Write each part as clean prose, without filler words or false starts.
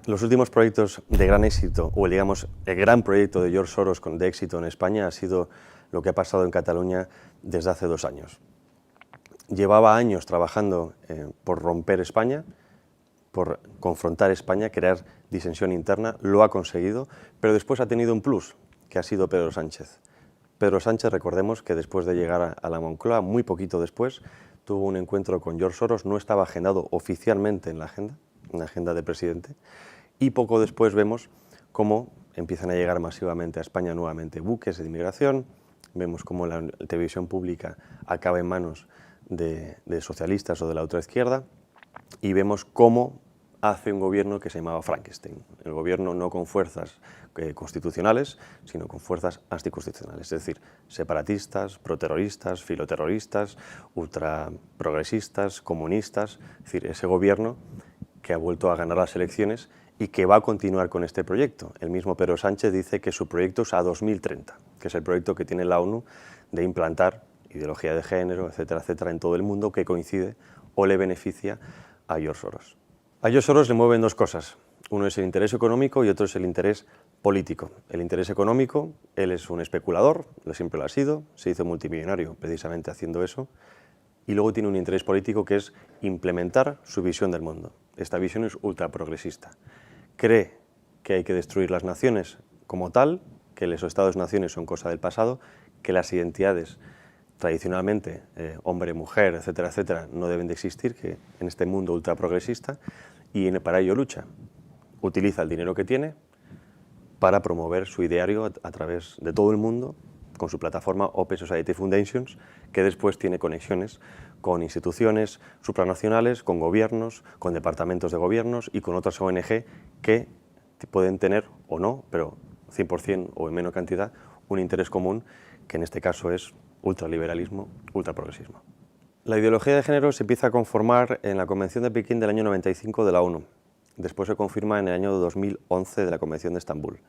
Los últimos proyectos de gran éxito, o digamos el gran proyecto de George Soros de éxito en España ha sido lo que ha pasado en Cataluña desde hace 2 años. Llevaba años trabajando por romper España, por confrontar España, crear disensión interna, lo ha conseguido, pero después ha tenido un plus, que ha sido Pedro Sánchez. Pedro Sánchez, recordemos que después de llegar a la Moncloa, muy poquito después, tuvo un encuentro con George Soros, no estaba agendado oficialmente en la agenda del presidente, y poco después vemos cómo empiezan a llegar masivamente a España nuevamente buques de inmigración, vemos cómo la televisión pública acaba en manos de socialistas o de la ultraizquierda, y vemos cómo hace un gobierno que se llamaba Frankenstein. El gobierno no con fuerzas constitucionales, sino con fuerzas anticonstitucionales, es decir, separatistas, proterroristas, filoterroristas, ultraprogresistas, comunistas, es decir, ese gobierno que ha vuelto a ganar las elecciones y que va a continuar con este proyecto. El mismo Pedro Sánchez dice que su proyecto es a 2030, que es el proyecto que tiene la ONU de implantar ideología de género, etcétera, etcétera, en todo el mundo, que coincide o le beneficia a George Soros. A George Soros le mueven 2 cosas. Uno es el interés económico y otro es el interés político. El interés económico, él es un especulador, siempre lo ha sido, se hizo multimillonario precisamente haciendo eso, y luego tiene un interés político que es implementar su visión del mundo. Esta visión es ultraprogresista. Cree que hay que destruir las naciones como tal, que los estados-naciones son cosa del pasado, que las identidades tradicionalmente, hombre, mujer, etcétera, etcétera, no deben de existir, que en este mundo ultraprogresista, y para ello lucha. Utiliza el dinero que tiene para promover su ideario a través de todo el mundo, con su plataforma Open Society Foundations, que después tiene conexiones con instituciones supranacionales, con gobiernos, con departamentos de gobiernos y con otras ONG que pueden tener, o no, pero 100% o en menor cantidad, un interés común, que en este caso es ultraliberalismo, ultraprogresismo. La ideología de género se empieza a conformar en la Convención de Pekín del año 95 de la ONU. Después se confirma en el año 2011 de la Convención de Estambul.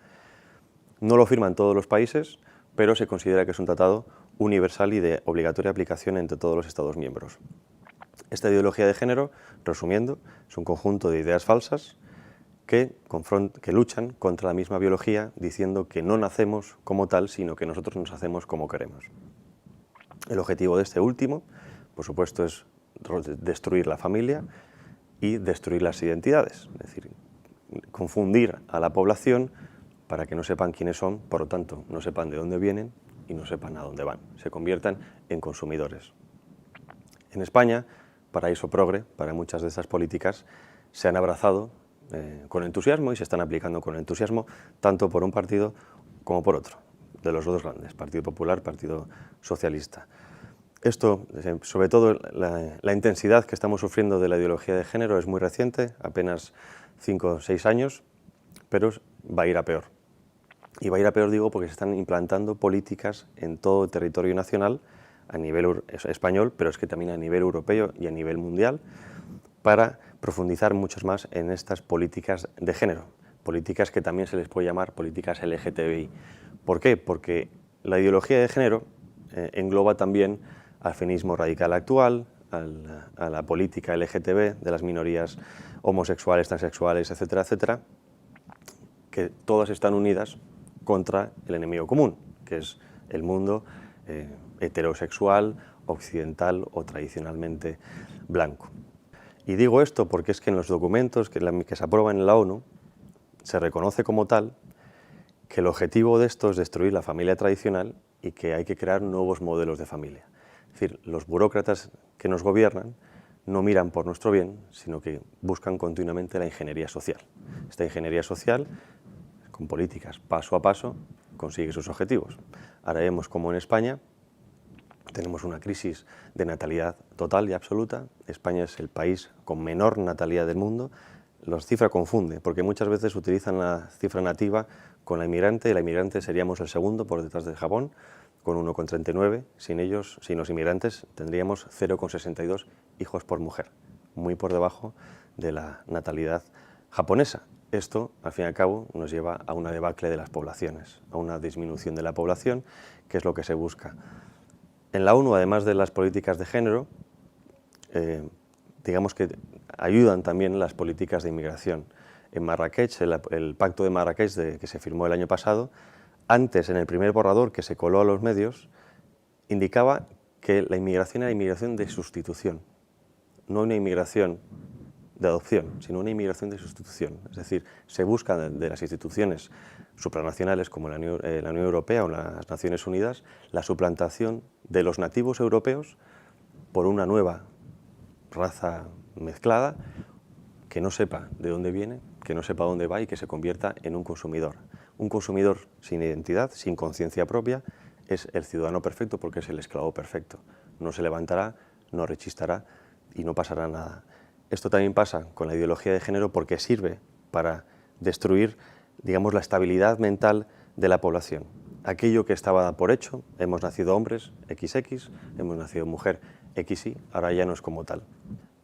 No lo firman todos los países, pero se considera que es un tratado universal y de obligatoria aplicación entre todos los Estados miembros. Esta ideología de género, resumiendo, es un conjunto de ideas falsas que luchan contra la misma biología, diciendo que no nacemos como tal, sino que nosotros nos hacemos como queremos. El objetivo de este último, por supuesto, es destruir la familia y destruir las identidades, es decir, confundir a la población para que no sepan quiénes son, por lo tanto, no sepan de dónde vienen y no sepan a dónde van, se conviertan en consumidores. En España, paraíso progre, para muchas de estas políticas, se han abrazado con entusiasmo y se están aplicando con entusiasmo, tanto por un partido como por otro, de los 2 grandes, Partido Popular, Partido Socialista. Esto, sobre todo la intensidad que estamos sufriendo de la ideología de género es muy reciente, apenas 5 o 6 años, pero va a ir a peor. Y va a ir a peor, digo, porque se están implantando políticas en todo el territorio nacional, a nivel español, pero es que también a nivel europeo y a nivel mundial, para profundizar mucho más en estas políticas de género, políticas que también se les puede llamar políticas LGTBI. ¿Por qué? Porque la ideología de género engloba también al feminismo radical actual, a la política LGTB de las minorías homosexuales, transexuales, etcétera, etcétera, que todas están unidas contra el enemigo común, que es el mundo heterosexual, occidental o tradicionalmente blanco. Y digo esto porque es que en los documentos que se aprueban en la ONU se reconoce como tal que el objetivo de esto es destruir la familia tradicional y que hay que crear nuevos modelos de familia. Es decir, los burócratas que nos gobiernan no miran por nuestro bien, sino que buscan continuamente la ingeniería social. Esta ingeniería social, con políticas paso a paso, consigue sus objetivos. Ahora vemos cómo en España tenemos una crisis de natalidad total y absoluta. España es el país con menor natalidad del mundo. La cifra confunde, porque muchas veces utilizan la cifra nativa con la inmigrante, y la inmigrante seríamos el segundo por detrás del Japón, con 1,39. Sin los inmigrantes, tendríamos 0,62 hijos por mujer, muy por debajo de la natalidad japonesa. Esto, al fin y al cabo, nos lleva a una debacle de las poblaciones, a una disminución de la población, que es lo que se busca. En la ONU, además de las políticas de género, digamos que ayudan también las políticas de inmigración. En Marrakech, el Pacto de Marrakech que se firmó el año pasado, antes, en el primer borrador que se coló a los medios, indicaba que la inmigración era inmigración de sustitución, no una inmigración de adopción, sino una inmigración de sustitución. Es decir, se busca de las instituciones supranacionales como la Unión Europea o las Naciones Unidas la suplantación de los nativos europeos por una nueva raza mezclada que no sepa de dónde viene, que no sepa dónde va y que se convierta en un consumidor. Un consumidor sin identidad, sin conciencia propia, es el ciudadano perfecto porque es el esclavo perfecto. No se levantará, no rechistará y no pasará nada. Esto también pasa con la ideología de género porque sirve para destruir, digamos, la estabilidad mental de la población. Aquello que estaba por hecho, hemos nacido hombres, XX, hemos nacido mujer, XY, ahora ya no es como tal.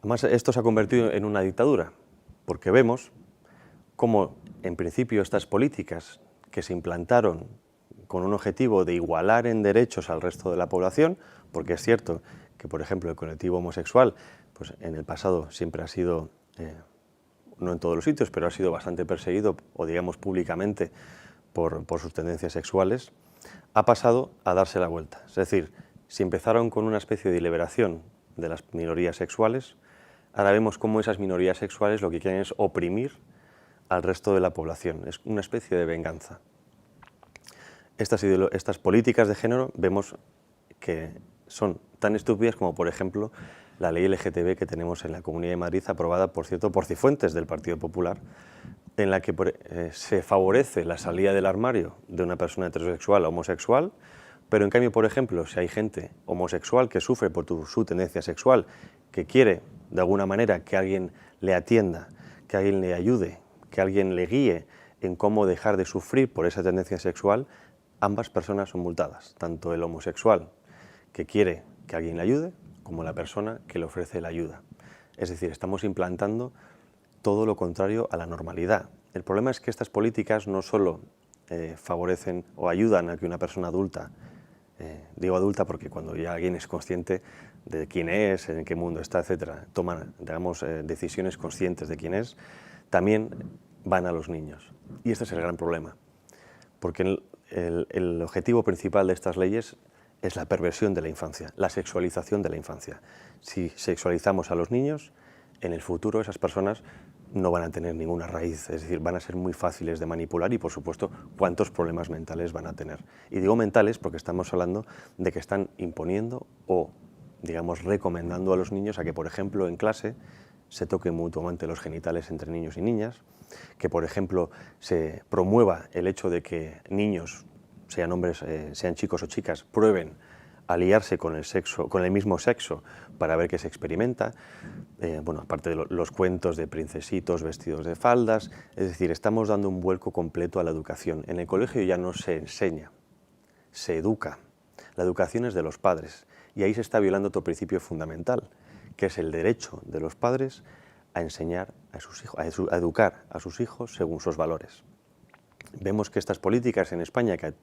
Además, esto se ha convertido en una dictadura, porque vemos cómo, en principio, estas políticas que se implantaron con un objetivo de igualar en derechos al resto de la población, porque es cierto que, por ejemplo, el colectivo homosexual, pues en el pasado siempre ha sido, no en todos los sitios, pero ha sido bastante perseguido, o digamos públicamente, por sus tendencias sexuales, ha pasado a darse la vuelta. Es decir, si empezaron con una especie de liberación de las minorías sexuales, ahora vemos cómo esas minorías sexuales lo que quieren es oprimir al resto de la población. Es una especie de venganza. Estas políticas de género vemos que son tan estúpidas como, por ejemplo, la ley LGTB que tenemos en la Comunidad de Madrid, aprobada, por cierto, por Cifuentes del Partido Popular, en la que se favorece la salida del armario de una persona heterosexual o homosexual, pero en cambio, por ejemplo, si hay gente homosexual que sufre por su tendencia sexual, que quiere, de alguna manera, que alguien le atienda, que alguien le ayude, que alguien le guíe en cómo dejar de sufrir por esa tendencia sexual, ambas personas son multadas, tanto el homosexual que quiere que alguien le ayude, como la persona que le ofrece la ayuda. Es decir, estamos implantando todo lo contrario a la normalidad. El problema es que estas políticas no solo favorecen o ayudan a que una persona adulta, digo adulta porque cuando ya alguien es consciente de quién es, en qué mundo está, etcétera, toman, digamos, decisiones conscientes de quién es, también van a los niños. Y este es el gran problema, porque el objetivo principal de estas leyes es la perversión de la infancia, la sexualización de la infancia. Si sexualizamos a los niños, en el futuro esas personas no van a tener ninguna raíz, es decir, van a ser muy fáciles de manipular y, por supuesto, cuántos problemas mentales van a tener. Y digo mentales porque estamos hablando de que están imponiendo o, digamos, recomendando a los niños a que, por ejemplo, en clase se toquen mutuamente los genitales entre niños y niñas, que, por ejemplo, se promueva el hecho de que niños, sean hombres, sean chicos o chicas, prueben a liarse con el mismo sexo para ver qué se experimenta. Bueno, aparte de los cuentos de princesitos vestidos de faldas, es decir, estamos dando un vuelco completo a la educación. En el colegio ya no se enseña, se educa. La educación es de los padres y ahí se está violando otro principio fundamental, que es el derecho de los padres a enseñar a sus hijos, a educar a sus hijos según sus valores. Vemos que estas políticas en España, que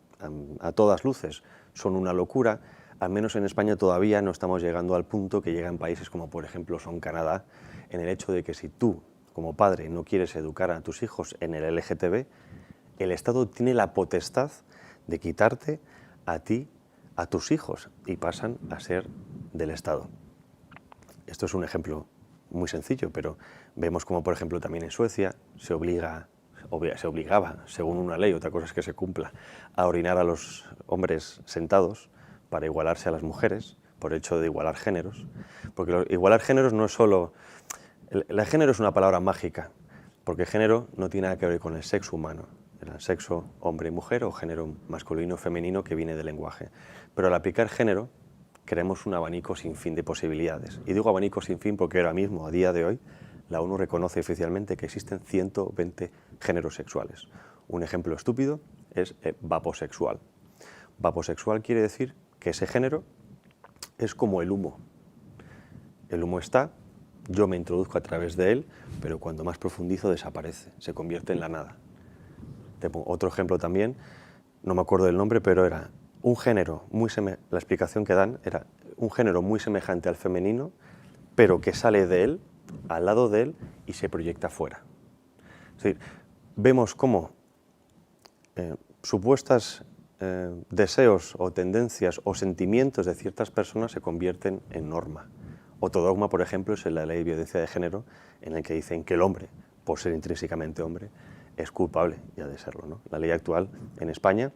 a todas luces son una locura, al menos en España todavía no estamos llegando al punto que llega en países como, por ejemplo, son Canadá, en el hecho de que si tú, como padre, no quieres educar a tus hijos en el LGTB, el Estado tiene la potestad de quitarte a ti, a tus hijos, y pasan a ser del Estado. Esto es un ejemplo muy sencillo, pero vemos como, por ejemplo, también en Suecia se obligaba, según una ley, otra cosa es que se cumpla, a orinar a los hombres sentados para igualarse a las mujeres, por el hecho de igualar géneros, porque igualar géneros no es solo... El género es una palabra mágica, porque género no tiene nada que ver con el sexo humano, el sexo hombre y mujer o género masculino o femenino que viene del lenguaje. Pero al aplicar género, creamos un abanico sin fin de posibilidades. Y digo abanico sin fin porque ahora mismo, a día de hoy, la ONU reconoce oficialmente que existen 120 géneros sexuales. Un ejemplo estúpido es vaposexual. Vaposexual quiere decir que ese género es como el humo. El humo está, yo me introduzco a través de él, pero cuando más profundizo desaparece, se convierte en la nada. Te pongo otro ejemplo también, no me acuerdo del nombre, pero era un género la explicación que dan era un género muy semejante al femenino, pero que sale de él, al lado de él, y se proyecta fuera. Es decir, vemos cómo supuestos deseos o tendencias o sentimientos de ciertas personas se convierten en norma. Otro dogma, por ejemplo, es la ley de violencia de género, en el que dicen que el hombre, por ser intrínsecamente hombre, es culpable, y ha de serlo, ¿no? La ley actual en España,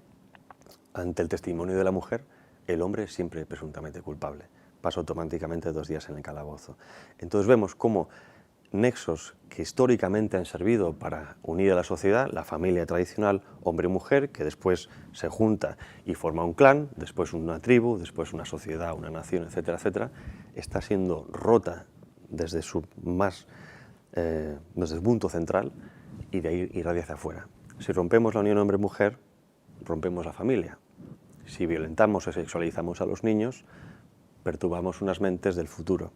ante el testimonio de la mujer, el hombre es siempre presuntamente culpable. Pasa automáticamente 2 días en el calabozo. Entonces vemos cómo nexos que históricamente han servido para unir a la sociedad, la familia tradicional, hombre y mujer, que después se junta y forma un clan, después una tribu, después una sociedad, una nación, etcétera, etcétera, está siendo rota desde desde el punto central, y de ahí irradia hacia afuera. Si rompemos la unión hombre-mujer, rompemos la familia. Si violentamos o sexualizamos a los niños, perturbamos unas mentes del futuro.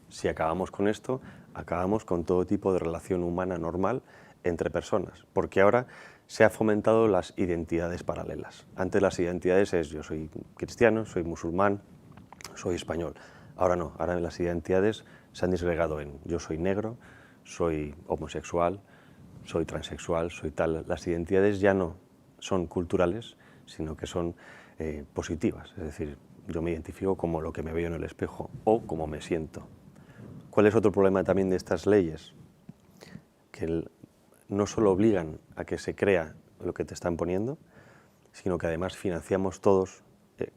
Si acabamos con esto, acabamos con todo tipo de relación humana normal entre personas, porque ahora se han fomentado las identidades paralelas. Antes las identidades es yo soy cristiano, soy musulmán, soy español. Ahora no, ahora las identidades se han disgregado en yo soy negro, soy homosexual, soy transexual, soy tal. Las identidades ya no son culturales, sino que son positivas, es decir, yo me identifico como lo que me veo en el espejo o como me siento. ¿Cuál es otro problema también de estas leyes? Que no solo obligan a que se crea lo que te están poniendo, sino que además financiamos todos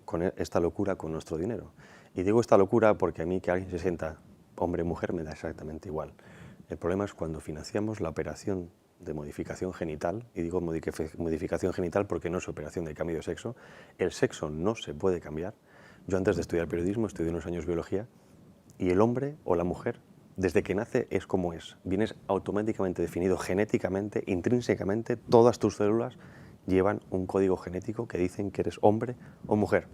con esta locura con nuestro dinero. Y digo esta locura porque a mí que alguien se sienta hombre o mujer me da exactamente igual. El problema es cuando financiamos la operación de modificación genital, y digo modificación genital porque no es operación de cambio de sexo. El sexo no se puede cambiar. Yo antes de estudiar periodismo estudié unos años biología, y el hombre o la mujer, desde que nace, es como es. Vienes automáticamente definido genéticamente, intrínsecamente, todas tus células llevan un código genético que dicen que eres hombre o mujer.